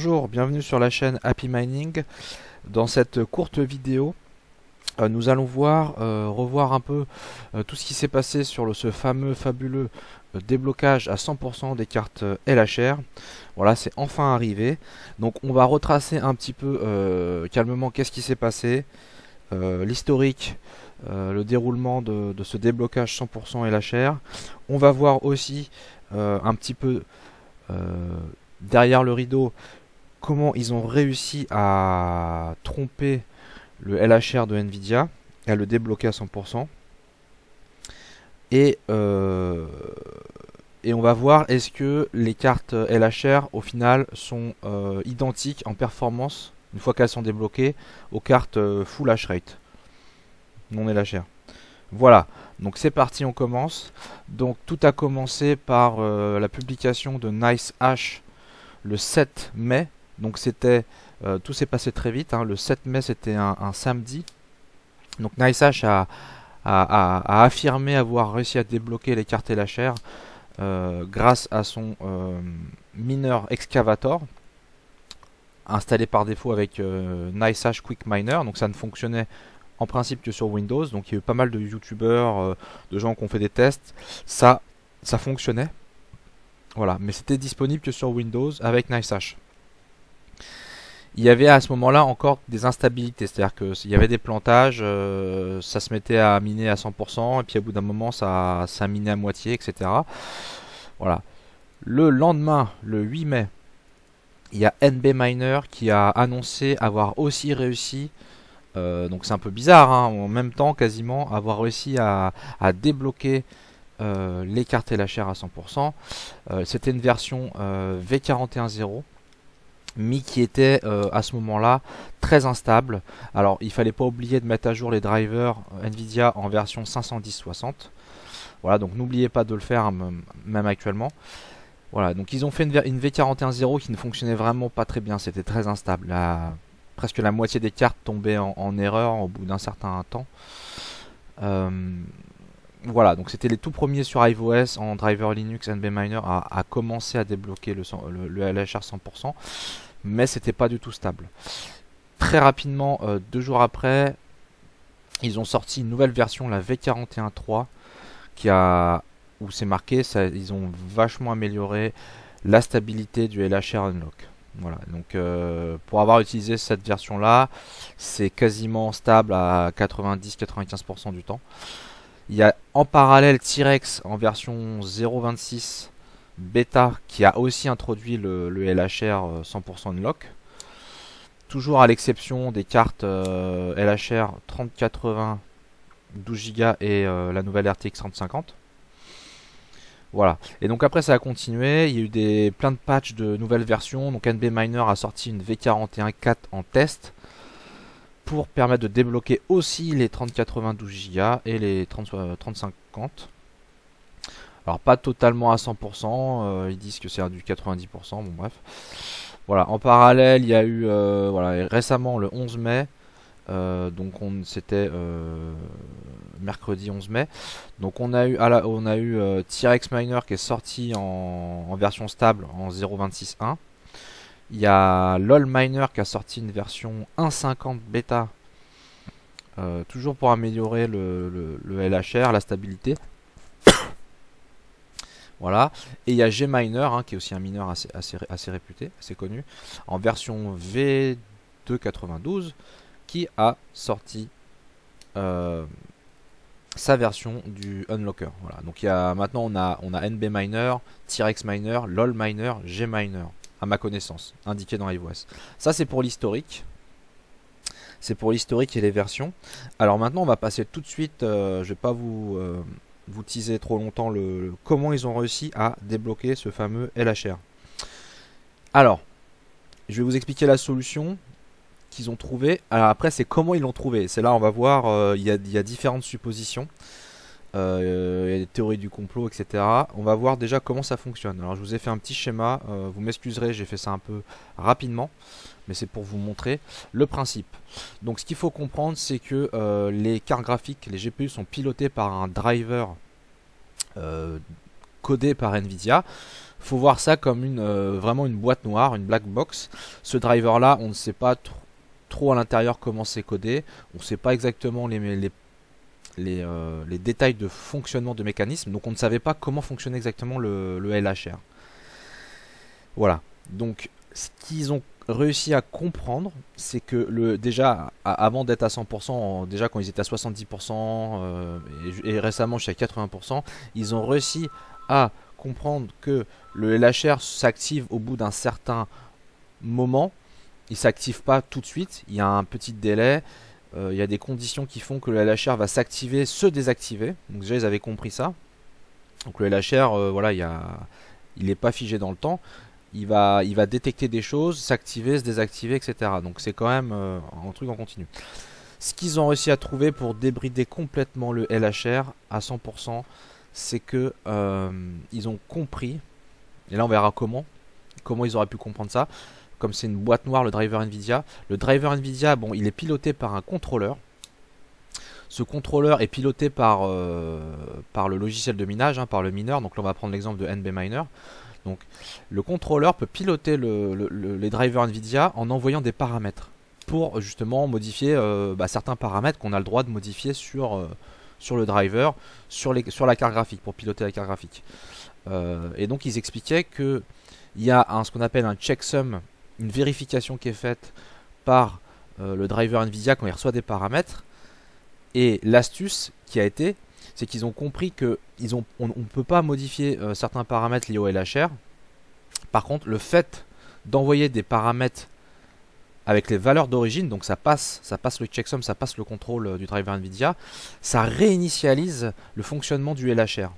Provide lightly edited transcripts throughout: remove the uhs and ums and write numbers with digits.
Bonjour, bienvenue sur la chaîne Happy Mining. Dans cette courte vidéo, nous allons revoir un peu tout ce qui s'est passé sur ce fameux fabuleux déblocage à 100% des cartes LHR. Voilà, c'est enfin arrivé. Donc on va retracer un petit peu calmement qu'est-ce qui s'est passé, l'historique, le déroulement de ce déblocage 100% LHR. On va voir aussi un petit peu derrière le rideau comment ils ont réussi à tromper le LHR de Nvidia et à le débloquer à 100%. Et on va voir est-ce que les cartes LHR au final sont identiques en performance une fois qu'elles sont débloquées aux cartes Full Hash Rate non LHR. Voilà, donc c'est parti, on commence. Donc tout a commencé par la publication de NiceHash le 7 mai. Donc c'était tout s'est passé très vite, hein. Le 7 mai c'était un samedi. Donc NiceHash a affirmé avoir réussi à débloquer les cartes LHR grâce à son mineur Excavator installé par défaut avec NiceHash Quick Miner. Donc ça ne fonctionnait en principe que sur Windows. Donc il y a eu pas mal de youtubeurs, de gens qui ont fait des tests. Ça fonctionnait. Voilà, mais c'était disponible que sur Windows avec NiceHash. Il y avait à ce moment-là encore des instabilités, c'est-à-dire qu'il y avait des plantages, ça se mettait à miner à 100%, et puis au bout d'un moment ça minait à moitié, etc. Voilà. Le lendemain, le 8 mai, il y a NBMiner qui a annoncé avoir aussi réussi, donc c'est un peu bizarre, hein, en même temps quasiment, avoir réussi à débloquer les cartes LHR à 100%. C'était une version V41.0. mais qui était à ce moment-là très instable. Alors il fallait pas oublier de mettre à jour les drivers Nvidia en version 510.60. Voilà, donc n'oubliez pas de le faire même actuellement. Voilà, donc ils ont fait une V41.0 qui ne fonctionnait vraiment pas très bien, c'était très instable. Presque la moitié des cartes tombaient en erreur au bout d'un certain temps. Voilà, donc c'était les tout premiers sur iOS en driver Linux NBMiner à commencer à débloquer le LHR 100%, mais c'était pas du tout stable. Très rapidement, 2 jours après, ils ont sorti une nouvelle version, la V41.3, où c'est marqué, ils ont vachement amélioré la stabilité du LHR Unlock. Voilà, donc pour avoir utilisé cette version-là, c'est quasiment stable à 90-95% du temps. Il y a en parallèle T-Rex en version 0.26 bêta qui a aussi introduit le LHR 100% unlock. Toujours à l'exception des cartes LHR 3080 12 Go et la nouvelle RTX 3050. Voilà. Et donc après ça a continué, il y a eu plein de patchs de nouvelles versions. Donc NBMiner a sorti une V41.4 en test pour permettre de débloquer aussi les 3080 12 Go et les 3050. Alors pas totalement à 100%, ils disent que c'est du 90%, bon bref. Voilà, en parallèle, il y a eu voilà, récemment le 11 mai, donc c'était mercredi 11 mai. Donc on a eu T-Rex Miner qui est sorti en version stable en 0.26.1. Il y a LOL Miner qui a sorti une version 1.50 bêta, toujours pour améliorer le LHR, la stabilité. Voilà. Et il y a Gminer, hein, qui est aussi un mineur assez réputé, assez connu, en version V2.92, qui a sorti sa version du Unlocker. Voilà. Donc maintenant on a NBMiner, T-Rex Miner, LOL Miner, Gminer, à ma connaissance, indiqué dans iOS. Ça c'est pour l'historique. C'est pour l'historique et les versions. Alors maintenant on va passer tout de suite, je vais pas vous teaser trop longtemps comment ils ont réussi à débloquer ce fameux LHR. Alors, je vais vous expliquer la solution qu'ils ont trouvée. Alors après c'est comment ils l'ont trouvé. C'est là on va voir, il y a différentes suppositions. Il y a des théories du complot, etc. On va voir déjà comment ça fonctionne. Alors je vous ai fait un petit schéma, vous m'excuserez, j'ai fait ça un peu rapidement, mais c'est pour vous montrer le principe. Donc ce qu'il faut comprendre, c'est que les cartes graphiques, les GPU sont pilotées par un driver codé par Nvidia. Faut voir ça comme vraiment une boîte noire, une black box. Ce driver là, on ne sait pas trop à l'intérieur comment c'est codé, on ne sait pas exactement les détails de fonctionnement de mécanisme, donc on ne savait pas comment fonctionnait exactement le LHR. Voilà, donc ce qu'ils ont réussi à comprendre, c'est que déjà, avant d'être à 100%, déjà quand ils étaient à 70%, et récemment jusqu'à 80%, ils ont réussi à comprendre que le LHR s'active au bout d'un certain moment. Il ne s'active pas tout de suite, il y a un petit délai, il y a des conditions qui font que le LHR va s'activer, se désactiver. Donc déjà ils avaient compris ça. Donc le LHR, voilà, il n'est pas figé dans le temps. Il va détecter des choses, s'activer, se désactiver, etc. Donc c'est quand même un truc en continu. Ce qu'ils ont réussi à trouver pour débrider complètement le LHR à 100%, c'est que ils ont compris, et là on verra comment ils auraient pu comprendre ça. Comme c'est une boîte noire, le driver NVIDIA. Le driver NVIDIA, bon, il est piloté par un contrôleur. Ce contrôleur est piloté par le logiciel de minage, hein, par le mineur. Donc là on va prendre l'exemple de NBMiner. Donc le contrôleur peut piloter les drivers NVIDIA en envoyant des paramètres pour justement modifier certains paramètres qu'on a le droit de modifier sur le driver, sur la carte graphique, pour piloter la carte graphique. Et donc ils expliquaient qu'il y a ce qu'on appelle un checksum, une vérification qui est faite par le driver NVIDIA quand il reçoit des paramètres. Et l'astuce qui a été, c'est qu'ils ont compris qu'on ne peut pas modifier certains paramètres liés au LHR. Par contre, le fait d'envoyer des paramètres avec les valeurs d'origine, donc ça passe le checksum, ça passe le contrôle du driver NVIDIA, ça réinitialise le fonctionnement du LHR.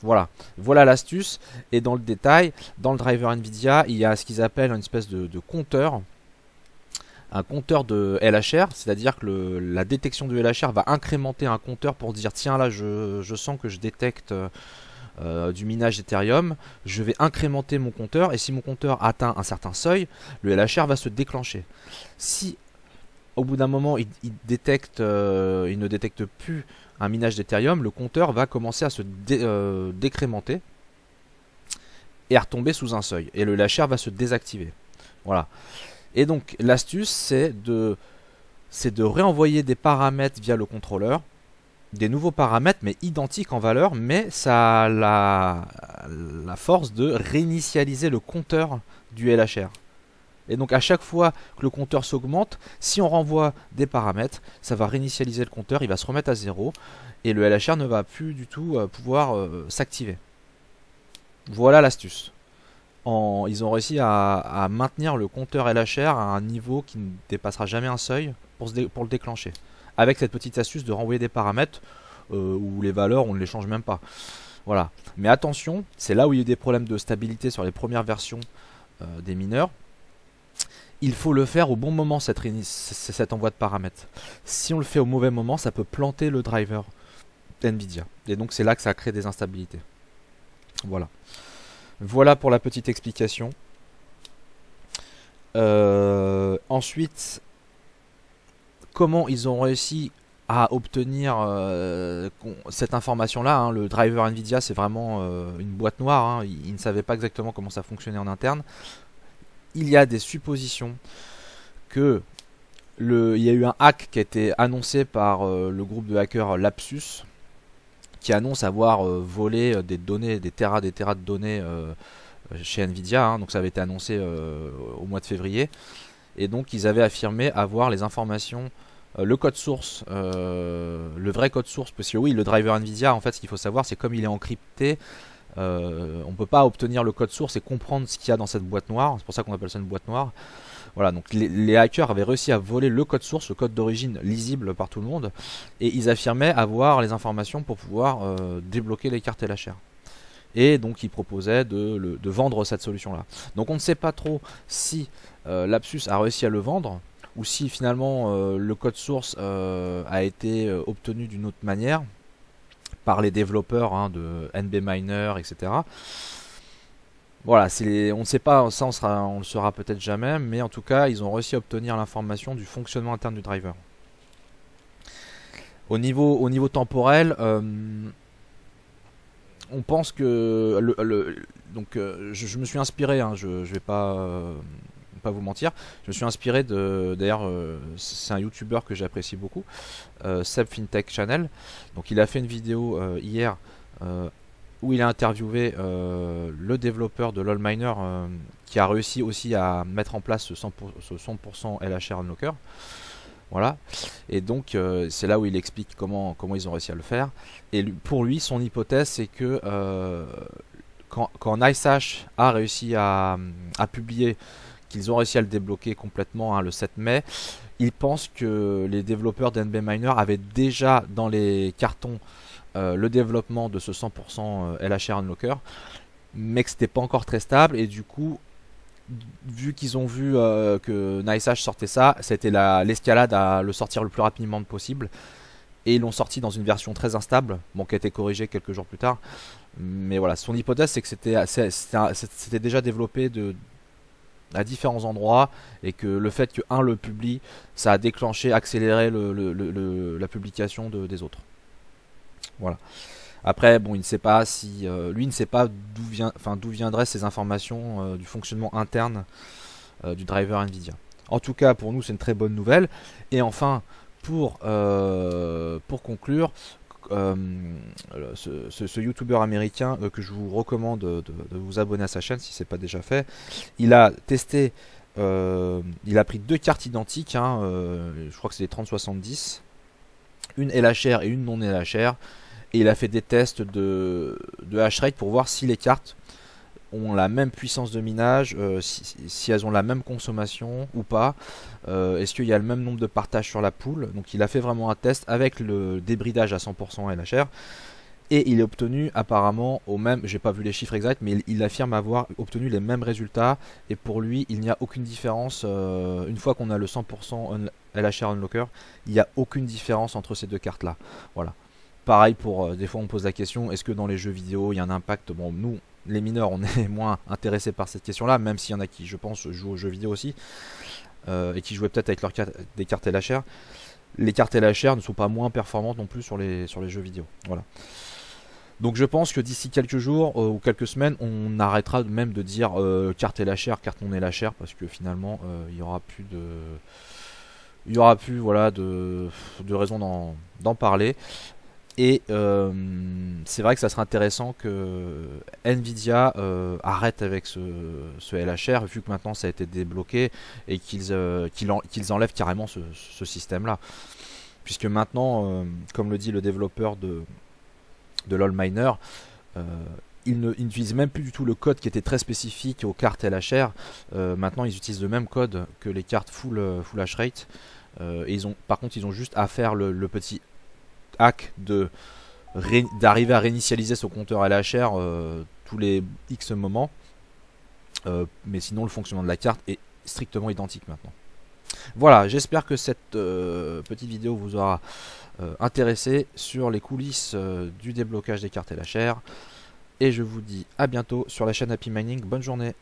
Voilà l'astuce. Et dans le détail, dans le driver NVIDIA, il y a ce qu'ils appellent une espèce de compteur. Un compteur de LHR, c'est-à-dire que la détection du LHR va incrémenter un compteur pour dire tiens là je sens que je détecte du minage Ethereum, je vais incrémenter mon compteur et si mon compteur atteint un certain seuil, le LHR va se déclencher. Si au bout d'un moment il ne détecte plus un minage d'Ethereum, le compteur va commencer à se décrémenter et à retomber sous un seuil et le LHR va se désactiver. Voilà. Et donc l'astuce c'est de réenvoyer des paramètres via le contrôleur, des nouveaux paramètres mais identiques en valeur, mais ça a la force de réinitialiser le compteur du LHR. Et donc à chaque fois que le compteur s'augmente, si on renvoie des paramètres, ça va réinitialiser le compteur, il va se remettre à 0 et le LHR ne va plus du tout pouvoir s'activer. Voilà l'astuce. Ils ont réussi à maintenir le compteur LHR à un niveau qui ne dépassera jamais un seuil pour le déclencher. Avec cette petite astuce de renvoyer des paramètres où les valeurs on ne les change même pas. Voilà. Mais attention, c'est là où il y a eu des problèmes de stabilité sur les premières versions des mineurs. Il faut le faire au bon moment cet envoi de paramètres. Si on le fait au mauvais moment, ça peut planter le driver NVIDIA. Et donc c'est là que ça crée des instabilités. Voilà. Voilà pour la petite explication. Ensuite, comment ils ont réussi à obtenir cette information-là, hein. Le driver NVIDIA, c'est vraiment une boîte noire, hein. Ils ne savaient pas exactement comment ça fonctionnait en interne. Il y a des suppositions que il y a eu un hack qui a été annoncé par le groupe de hackers Lapsus, qui annonce avoir volé des données, des terras de données chez Nvidia, hein. Donc ça avait été annoncé au mois de février. Et donc ils avaient affirmé avoir les informations, le code source, le vrai code source, parce que oui, le driver Nvidia, en fait, ce qu'il faut savoir, c'est comme il est encrypté, on ne peut pas obtenir le code source et comprendre ce qu'il y a dans cette boîte noire. C'est pour ça qu'on appelle ça une boîte noire. Voilà, donc les hackers avaient réussi à voler le code source, le code d'origine lisible par tout le monde, et ils affirmaient avoir les informations pour pouvoir débloquer les cartes LHR. Et donc ils proposaient de vendre cette solution-là. Donc on ne sait pas trop si Lapsus a réussi à le vendre, ou si finalement le code source a été obtenu d'une autre manière, par les développeurs, hein, de NBMiner, etc. Voilà, on ne sait pas, ça on le saura peut-être jamais, mais en tout cas ils ont réussi à obtenir l'information du fonctionnement interne du driver. Au niveau temporel, on pense que donc je me suis inspiré, hein, je vais pas vous mentir, je me suis inspiré d'ailleurs c'est un YouTuber que j'apprécie beaucoup, Seb FinTech Channel. Donc il a fait une vidéo hier où il a interviewé le développeur de LolMiner qui a réussi aussi à mettre en place ce 100% LHR Unlocker. Voilà. Et donc c'est là où il explique comment ils ont réussi à le faire. Et pour lui, son hypothèse, c'est que quand NiceHash a réussi à publier qu'ils ont réussi à le débloquer complètement, hein, le 7 mai, il pense que les développeurs d'NB Miner avaient déjà dans les cartons le développement de ce 100% LHR Unlocker, mais que c'était pas encore très stable. Et du coup, vu qu'ils ont vu que NiceHash sortait ça, c'était l'escalade à le sortir le plus rapidement possible. Et ils l'ont sorti dans une version très instable, bon, qui a été corrigée quelques jours plus tard. Mais voilà, son hypothèse, c'est que c'était déjà développé à différents endroits, et que le fait que un le publie, ça a déclenché, accéléré la publication des autres. Voilà. Après, bon, il ne sait pas si lui ne sait pas d'où viendraient ces informations du fonctionnement interne du driver Nvidia. En tout cas, pour nous, c'est une très bonne nouvelle. Et enfin, pour conclure, ce YouTuber américain que je vous recommande de vous abonner à sa chaîne si ce n'est pas déjà fait, il a testé, il a pris deux cartes identiques, hein, je crois que c'est les 3070, une LHR et une non LHR, et il a fait des tests de hash rate pour voir si les cartes ont la même puissance de minage, si elles ont la même consommation ou pas, est-ce qu'il y a le même nombre de partages sur la pool. Donc il a fait vraiment un test avec le débridage à 100% LHR, et il est obtenu apparemment au même, j'ai pas vu les chiffres exacts, mais il affirme avoir obtenu les mêmes résultats, et pour lui il n'y a aucune différence, une fois qu'on a le 100% LHR Unlocker, il n'y a aucune différence entre ces deux cartes là. Voilà. Pareil pour, des fois on pose la question, est-ce que dans les jeux vidéo il y a un impact? Bon, nous, les mineurs, on est moins intéressés par cette question-là, même s'il y en a qui, je pense, jouent aux jeux vidéo aussi, et qui jouaient peut-être avec des cartes LHR. Les cartes LHR ne sont pas moins performantes non plus sur les jeux vidéo. Voilà. Donc je pense que d'ici quelques jours ou quelques semaines, on arrêtera même de dire carte LHR, carte non LHR, parce que finalement, il n'y aura plus voilà, de raison d'en parler. Et c'est vrai que ça serait intéressant que Nvidia arrête avec ce LHR, vu que maintenant ça a été débloqué, et qu'ils enlèvent carrément ce système-là. Puisque maintenant, comme le dit le développeur de LolMiner, ils n'utilisent même plus du tout le code qui était très spécifique aux cartes LHR. Maintenant, ils utilisent le même code que les cartes full hash rate. Et par contre, ils ont juste à faire le petit hack d'arriver à réinitialiser ce compteur LHR tous les X moments, mais sinon le fonctionnement de la carte est strictement identique maintenant. Voilà, j'espère que cette petite vidéo vous aura intéressé sur les coulisses du déblocage des cartes LHR, et je vous dis à bientôt sur la chaîne Happy Mining. Bonne journée.